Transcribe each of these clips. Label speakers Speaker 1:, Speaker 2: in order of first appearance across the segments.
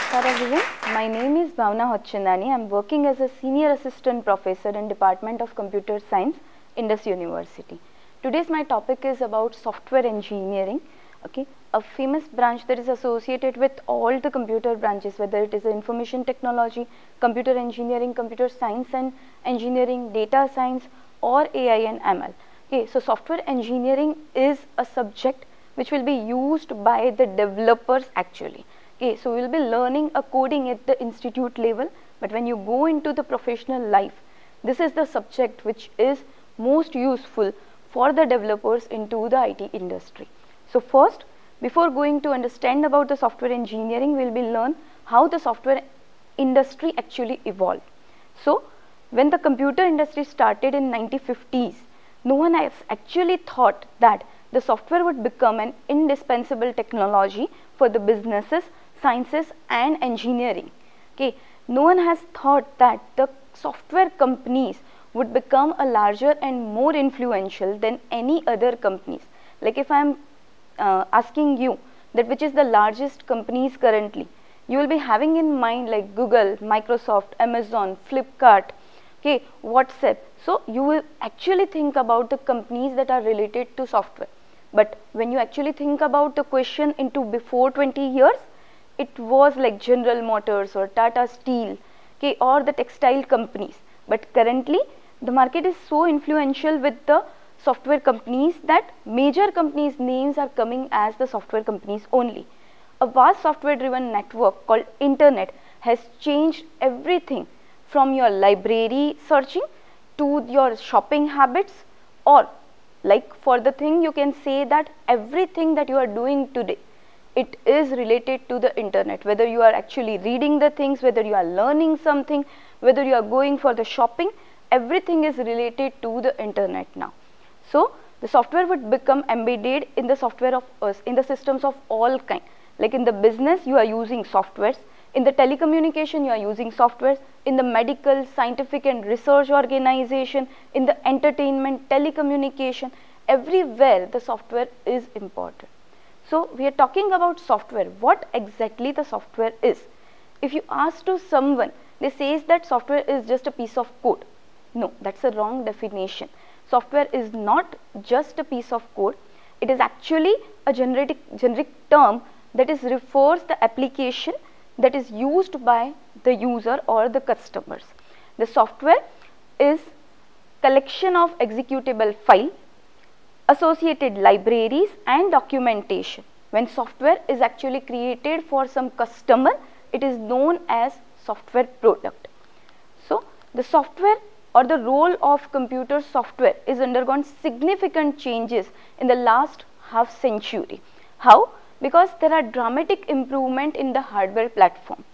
Speaker 1: Namaskar everyone. My name is Bhavna Hocchandani. I am working as a Senior Assistant Professor in Department of Computer Science, Indus University. Today's my topic is about software engineering. Okay, a famous branch that is associated with all the computer branches, whether it is information technology, computer engineering, computer science and engineering, data science or AI and ML. Okay, so software engineering is a subject which will be used by the developers actually. Okay, so we will be learning a coding at the institute level, but when you go into the professional life, this is the subject which is most useful for the developers into the IT industry. So first, before going to understand about the software engineering, we will be learn how the software industry actually evolved. So when the computer industry started in 1950s, no one has actually thought that the software would become an indispensable technology for the businesses, sciences and engineering. Okay, no one has thought that the software companies would become a larger and more influential than any other companies. Like if I am asking you that which is the largest companies currently, you will be having in mind like Google, Microsoft, Amazon, Flipkart, okay, WhatsApp. So you will actually think about the companies that are related to software. But when you actually think about the question into before 20 years, it was like General Motors or Tata Steel, okay, or the textile companies. But currently, the market is so influential with the software companies that major companies' names are coming as the software companies only. A vast software-driven network called Internet has changed everything from your library searching to your shopping habits, or like for the thing you can say that everything that you are doing today, it is related to the internet, whether you are actually reading the things, whether you are learning something, whether you are going for the shopping, everything is related to the internet now. So the software would become embedded in the software of us, in the systems of all kind. Like in the business you are using softwares, in the telecommunication you are using softwares, in the medical, scientific and research organization, in the entertainment, telecommunication, everywhere the software is important. So we are talking about software. What exactly the software is? If you ask to someone, they say that software is just a piece of code. No, that's a wrong definition. Software is not just a piece of code. It is actually a generic term that is refers the application that is used by the user or the customers. The software is collection of executable file, associated libraries and documentation. When software is actually created for some customer, it is known as software product. So the software or the role of computer software is undergone significant changes in the last half century. How? Because there are dramatic improvement in the hardware platform.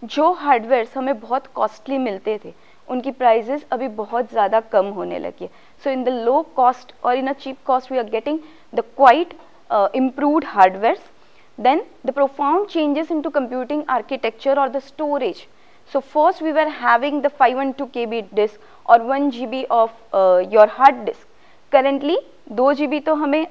Speaker 1: जो hardware हमें बहुत costly मिलते थे, उनकी prices अभी बहुत ज़्यादा कम होने लगी है. सो इन द लो कॉस्ट और in a cheap cost we are getting the quite improved hardwares. Then the profound changes into computing architecture or the storage. So first we were having the 512 KB disk or 1 GB of your hard disk. Currently 2 GB तो हमें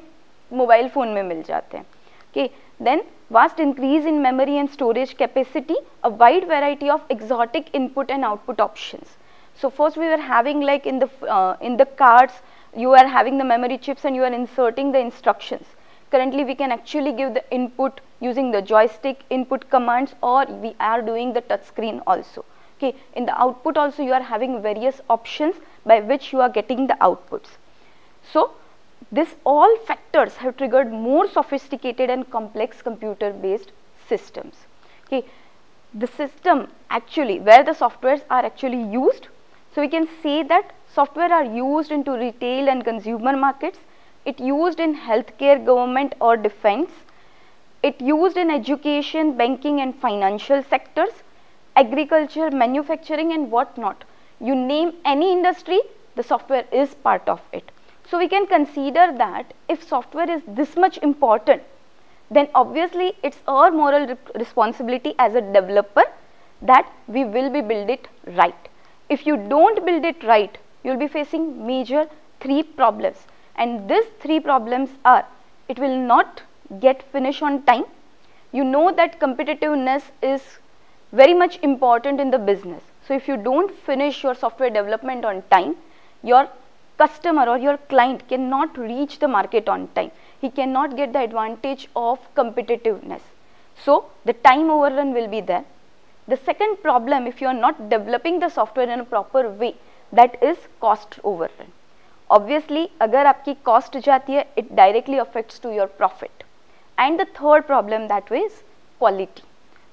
Speaker 1: mobile phone में मिल जाते हैं. Okay, then vast increase in memory and storage capacity, a wide variety of exotic input and output options. So first we were having like in the cards you are having the memory chips and you are inserting the instructions. Currently we can actually give the input using the joystick input commands, or we are doing the touch screen also. Okay, in the output also you are having various options by which you are getting the outputs. So this all factors have triggered more sophisticated and complex computer based systems. Okay, the system actually where the softwares are actually used. So we can say that software are used into retail and consumer markets. It used in healthcare, government or defense. It used in education, banking and financial sectors, agriculture, manufacturing and what not. You name any industry, the software is part of it. So we can consider that if software is this much important, then obviously it's our moral responsibility as a developer that we will be build it right. If you don't build it right, you will be facing major 3 problems, and these 3 problems are: it will not get finished on time. You know that competitiveness is very much important in the business. So if you don't finish your software development on time, your customer or your client cannot reach the market on time. He cannot get the advantage of competitiveness. So the time overrun will be there. The second problem, if you are not developing the software in a proper way, that is cost overrun. Obviously, अगर आपकी cost जाती है, it directly affects to your profit. And the third problem that way is quality.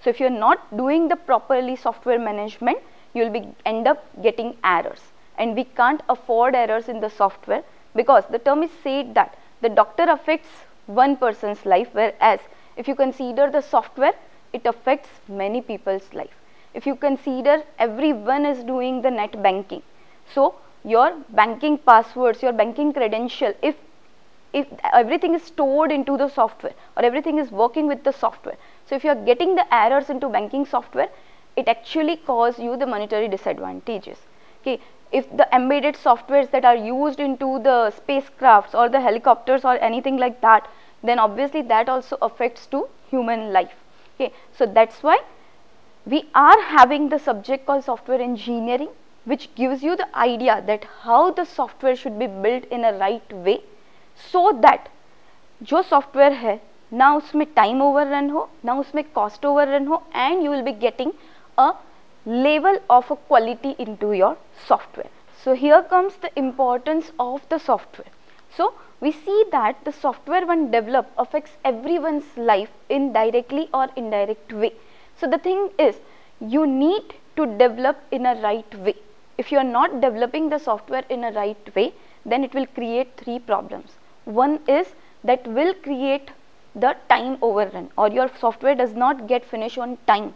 Speaker 1: So if you are not doing the properly software management, you will be end up getting errors. And we can't afford errors in the software, because the term is said that the doctor affects one person's life, whereas if you consider the software, it affects many people's life. If you consider everyone is doing the net banking, so your banking passwords, your banking credential, if everything is stored into the software or everything is working with the software, so if you are getting the errors into banking software, it actually causes you the monetary disadvantages. Okay, if the embedded softwares that are used into the spacecrafts or the helicopters or anything like that, then obviously that also affects to human life. Okay, so that's why we are having the subject called software engineering, which gives you the idea that how the software should be built in a right way, so that जो software है ना उसमें time overrun हो, ना उसमें cost overrun हो, and you will be getting a level of a quality into your software. So here comes the importance of the software. So we see that the software when developed affects everyone's life in directly or indirect way. So the thing is, you need to develop in a right way. If you are not developing the software in a right way, then it will create three problems. One is that will create the time overrun, or your software does not get finished on time.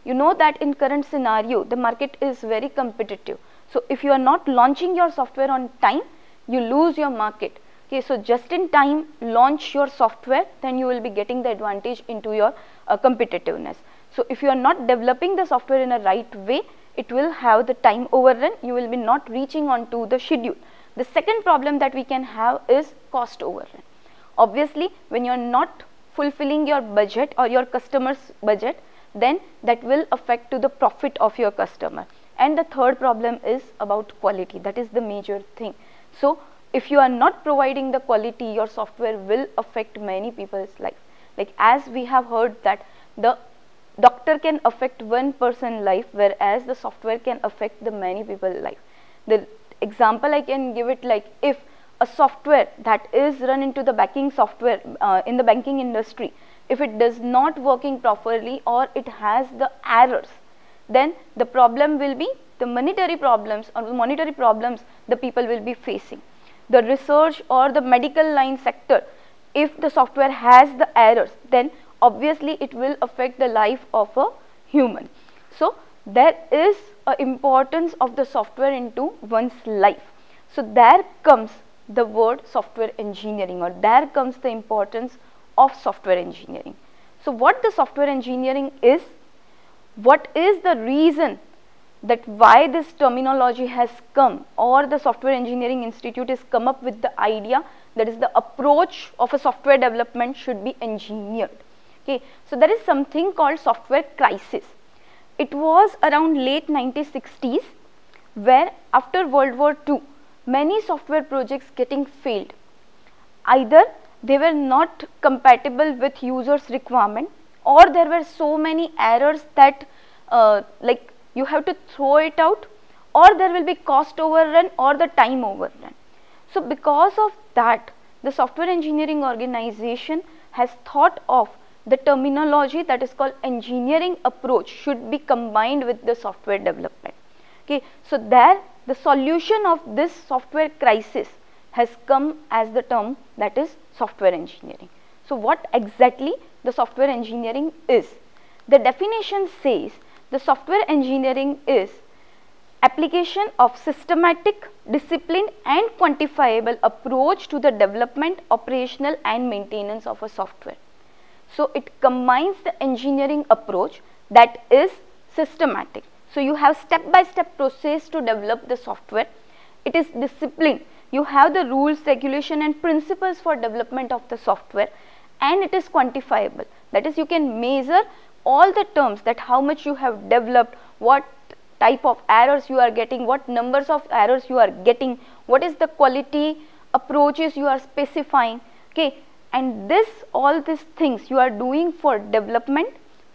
Speaker 1: You know that in current scenario, the market is very competitive. So if you are not launching your software on time, you lose your market. Okay, so just in time launch your software, then you will be getting the advantage into your competitiveness. So if you are not developing the software in a right way, it will have the time overrun. You will be not reaching on to the schedule. The second problem that we can have is cost overrun. Obviously, when you are not fulfilling your budget or your customer's budget, then that will affect to the profit of your customer. And the third problem is about quality. That is the major thing. So if you are not providing the quality, your software will affect many people's life. Like as we have heard that the doctor can affect one person's life, whereas the software can affect the many people's life. The example I can give it, like if a software that is run into the banking software in the banking industry, if it does not working properly or it has the errors, then the problem will be the monetary problems or the monetary problems the people will be facing. The research or the medical line sector, if the software has the errors, then obviously it will affect the life of a human. So there is an importance of the software into one's life. So there comes the word software engineering, or there comes the importance of software engineering. So what the software engineering is, what is the reason that why this terminology has come, or the Software Engineering Institute has come up with the idea that is the approach of a software development should be engineered. Okay, so there is something called software crisis. It was around late 1960s, where after World War II, many software projects getting failed. Either they were not compatible with users' requirement, or there were so many errors that like you have to throw it out, or there will be cost overrun or the time overrun. So because of that, the software engineering organization has thought of the terminology that is called engineering approach should be combined with the software development. Okay, so there the solution of this software crisis has come as the term that is software engineering. So what exactly the software engineering is? The definition says the software engineering is application of systematic, disciplined and quantifiable approach to the development, operational and maintenance of a software. So it combines the engineering approach that is systematic. So you have step-by-step process to develop the software. It is disciplined. You have the rules, regulation and principles for development of the software, and it is quantifiable. That is, you can measure all the terms, that how much you have developed, what type of errors you are getting, what numbers of errors you are getting, what is the quality approaches you are specifying, okay, and this, all these things you are doing for development,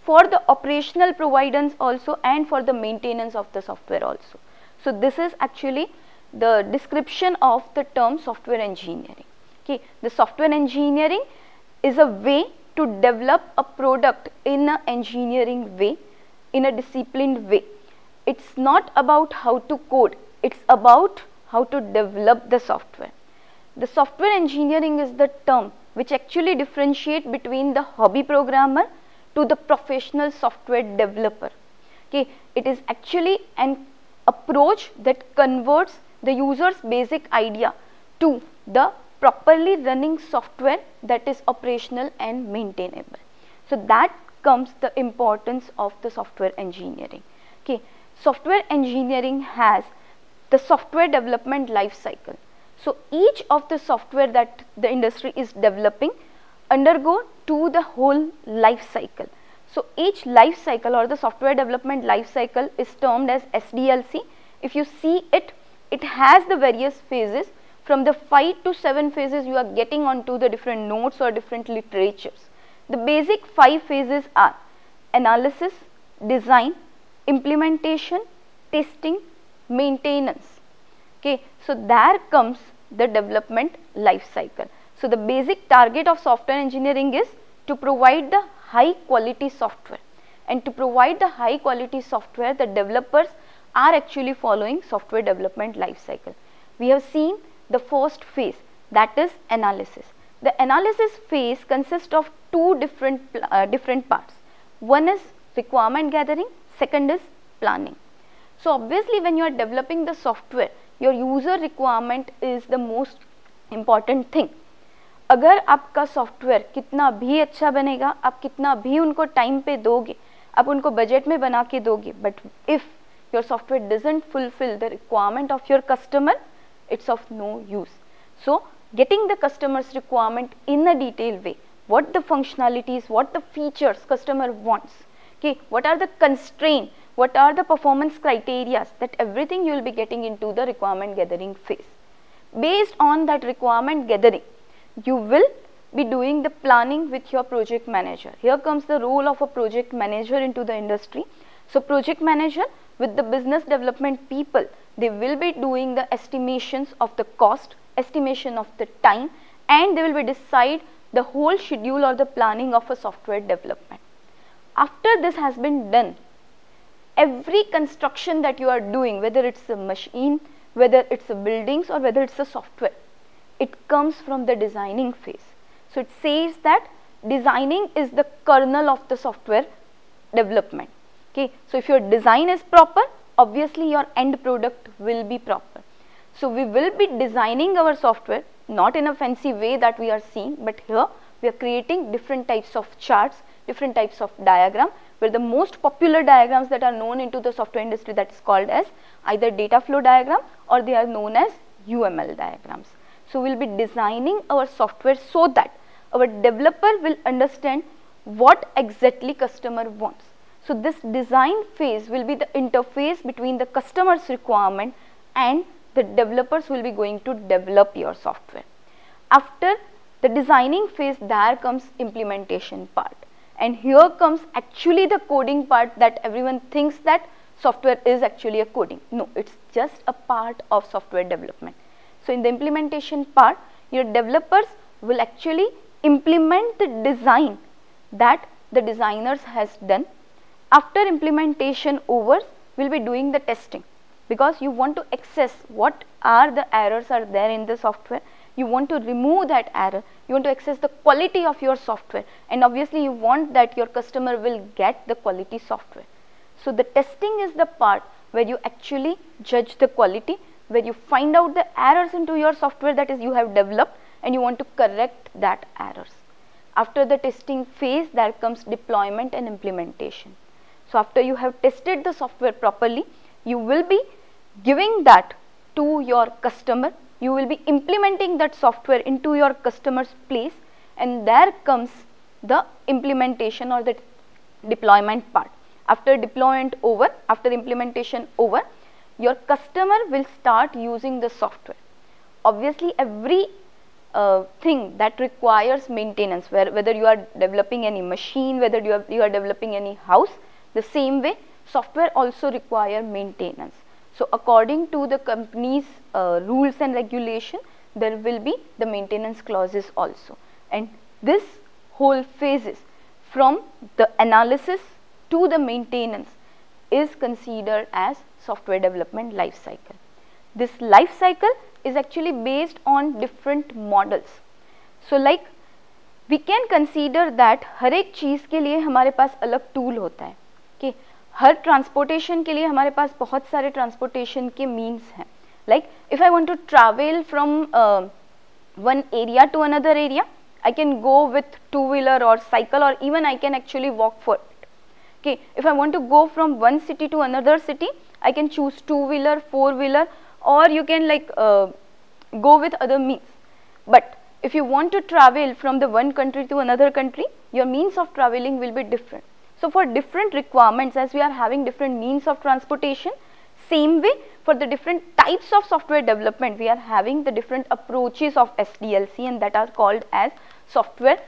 Speaker 1: for the operational providence also, and for the maintenance of the software also. So this is actually the description of the term software engineering. Okay, the software engineering is a way to develop a product in an engineering way, in a disciplined way. It's not about how to code, it's about how to develop the software. The software engineering is the term which actually differentiates between the hobby programmer to the professional software developer. Okay, it is actually an approach that converts the user's basic idea to the properly running software that is operational and maintainable. So that comes the importance of the software engineering. Okay, software engineering has the software development life cycle. So each of the software that the industry is developing undergo to the whole life cycle. So each life cycle or the software development life cycle is termed as SDLC. If you see it, it has the various phases. From the 5 to 7 phases you are getting onto the different notes or different literatures. The basic 5 phases are analysis, design, implementation, testing, maintenance. Okay, so there comes the development life cycle. So the basic target of software engineering is to provide the high quality software, and to provide the high quality software, the developers are actually following software development life cycle. We have seen the first phase, that is analysis. The analysis phase consists of two different parts. One is requirement gathering, second is planning. So obviously when you are developing the software, your user requirement is the most important thing. अगर आपका software कितना भी अच्छा बनेगा, आप कितना भी उनको टाइम पे दोगे, आप उनको बजट में बना के दोगे, but if your software doesn't fulfil the requirement of your customer, it's of no use. So getting the customer's requirement in a detailed way, what the functionalities, what the features customer wants, okay, what are the constraints, what are the performance criteria, that everything you will be getting into the requirement gathering phase. Based on that requirement gathering, you will be doing the planning with your project manager. Here comes the role of a project manager into the industry. So project manager with the business development people, they will be doing the estimations of the cost, estimation of the time, and they will be decide the whole schedule or the planning of a software development. After this has been done, every construction that you are doing, whether it's a machine, whether it's a buildings, or whether it's a software, it comes from the designing phase. So it says that designing is the kernel of the software development. Okay, so if your design is proper, obviously your end product will be proper. So we will be designing our software not in a fancy way that we are seeing, but here we are creating different types of charts, different types of diagram, where the most popular diagrams that are known into the software industry, that is called as either data flow diagram or they are known as UML diagrams. So we will be designing our software so that our developer will understand what exactly customer wants. So this design phase will be the interface between the customer's requirement and the developers will be going to develop your software. After the designing phase, there comes implementation part, and here comes actually the coding part that everyone thinks that software is actually a coding. No, it's just a part of software development. So in the implementation part, your developers will actually implement the design that the designers has done. After implementation over, we'll be doing the testing, because you want to access what are the errors are there in the software. You want to remove that error, you want to access the quality of your software, and obviously you want that your customer will get the quality software. So the testing is the part where you actually judge the quality, where you find out the errors into your software that is you have developed, and you want to correct that errors. After the testing phase, there comes deployment and implementation. So after you have tested the software properly, you will be giving that to your customer, you will be implementing that software into your customer's place, and there comes the implementation or the deployment part. After deployment over, after implementation over, your customer will start using the software. Obviously, every thing that requires maintenance, whether you are developing any machine, whether you are developing any house, the same way software also require maintenance. So according to the company's rules and regulation, there will be the maintenance clauses also, and this whole phases from the analysis to the maintenance is considered as software development life cycle. This life cycle is actually based on different models. So like we can consider that हर एक चीज़ के लिए हमारे पास अलग tool होता है कि हर transportation के लिए हमारे पास बहुत सारे ट्रांसपोर्टेशन के मीन्स हैं. Like if I want to travel from one area to another area, I can go with two-wheeler or cycle, or even I can actually walk for it. Okay, if I want to go from one city to another city, I can choose two-wheeler, four-wheeler, or you can like go with other means. But if you want to travel from the one country to another country, your means of traveling will be different. So for different requirements, as we are having different means of transportation, same way for the different types of software development, we are having the different approaches of SDLC, and that are called as software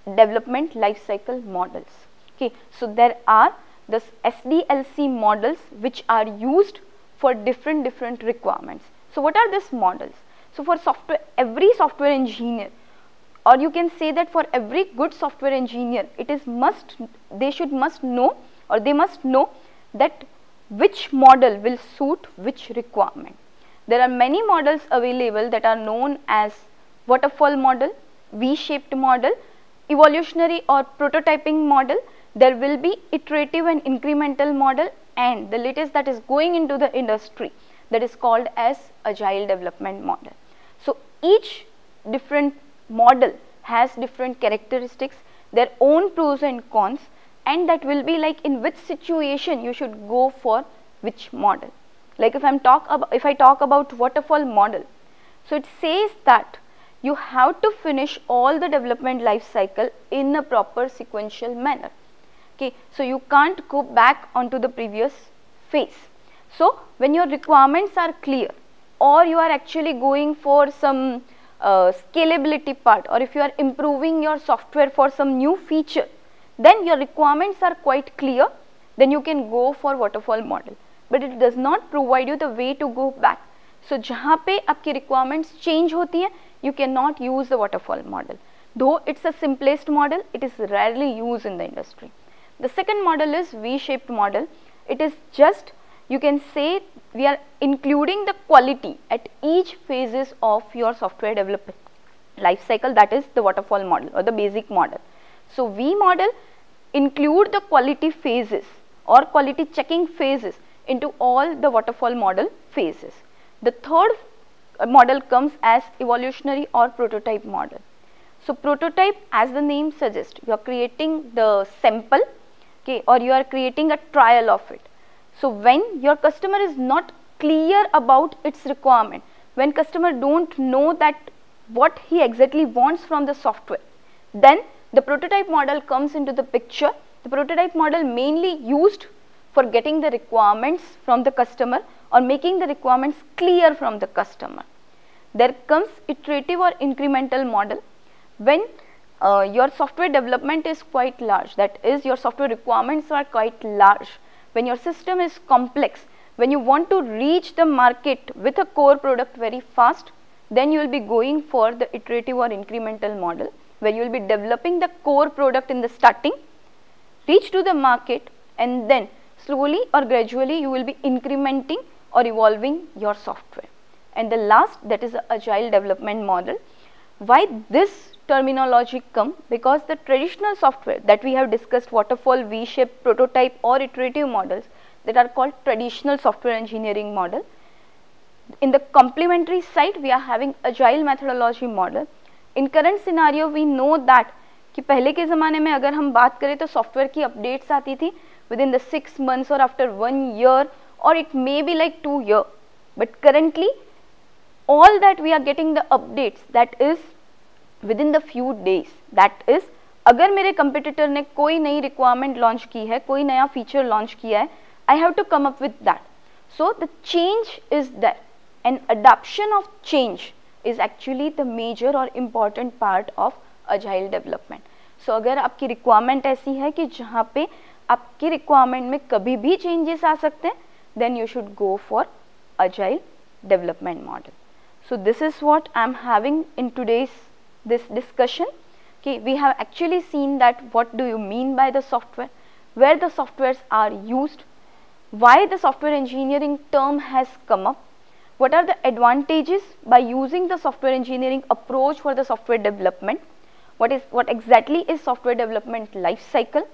Speaker 1: development lifecycle models. Okay, so there are the SDLC models which are used for different requirements. So what are these models? So for software, every software engineer, or you can say that for every good software engineer, it is must know that which model will suit which requirement. There are many models available that are known as waterfall model, V-shaped model, evolutionary or prototyping model. There will be iterative and incremental model, and the latest that is going into the industry, that is called as agile development model. So each different model has different characteristics, their own pros and cons, and that will be like in which situation you should go for which model. Like if I talk about waterfall model, so it says that you have to finish all the development life cycle in a proper sequential manner. Okay, so you can't go back onto the previous phase. So when your requirements are clear, or you are actually going for some scalability part, or if you are improving your software for some new feature, then your requirements are quite clear, then you can go for waterfall model. But it does not provide you the way to go back. So जहाँ पे आपकी requirements change होती हैं, you cannot use the waterfall model. Though it's a simplest model, it is rarely used in the industry. The second model is V-shaped model. It is just, you can say, we are including the quality at each phases of your software development life cycle, that is the waterfall model or the basic model. So V model include the quality phases or quality checking phases into all the waterfall model phases. The third model comes as evolutionary or prototype model. So prototype, as the name suggests, you are creating the sample, okay, or you are creating a trial of it. So when your customer is not clear about its requirement, when customer don't know that what he exactly wants from the software, then the prototype model comes into the picture. The prototype model mainly used for getting the requirements from the customer or making the requirements clear from the customer. There comes iterative or incremental model. When your software development is quite large, that is your software requirements are quite large, when your system is complex, when you want to reach the market with a core product very fast, then you will be going for the iterative or incremental model, where you will be developing the core product in the starting, reach to the market, and then slowly or gradually you will be incrementing or evolving your software. And the last, that is the agile development model. Why this terminology come? Because the traditional software that we have discussed, waterfall, V-shaped, prototype or iterative models, that are called traditional software engineering model. In the complementary side, we are having agile methodology model. In current scenario, we know that कि पहले के ज़माने में अगर हम बात करें तो सॉफ्टवेयर की अपडेट्स आती थी within the 6 months or after 1 year, or it may be like 2 years. But currently, all that we are getting the updates, that is within the few days, that is अगर मेरे competitor ने कोई नई requirement launch की है, कोई नया feature launch किया है, I have to come up with that. So the change is there and adoption of change is actually the major और important part of agile development. So अगर आपकी रिक्वायरमेंट ऐसी है कि जहाँ पे आपकी रिक्वायरमेंट में कभी भी चेंजेस आ सकते हैं, then you should go for agile development model. So this is what I am having in today's this discussion. Okay, we have actually seen that what do you mean by the software, where the softwares are used, why the software engineering term has come up, what are the advantages by using the software engineering approach for the software development, what exactly is software development life cycle.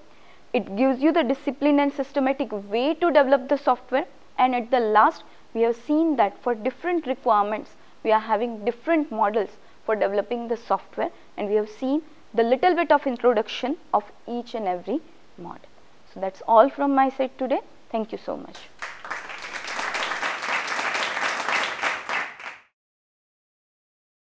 Speaker 1: It gives you the disciplined and systematic way to develop the software, and at the last we have seen that for different requirements we are having different models for developing the software, and we have seen the little bit of introduction of each and every model. So that's all from my side today. Thank you so much.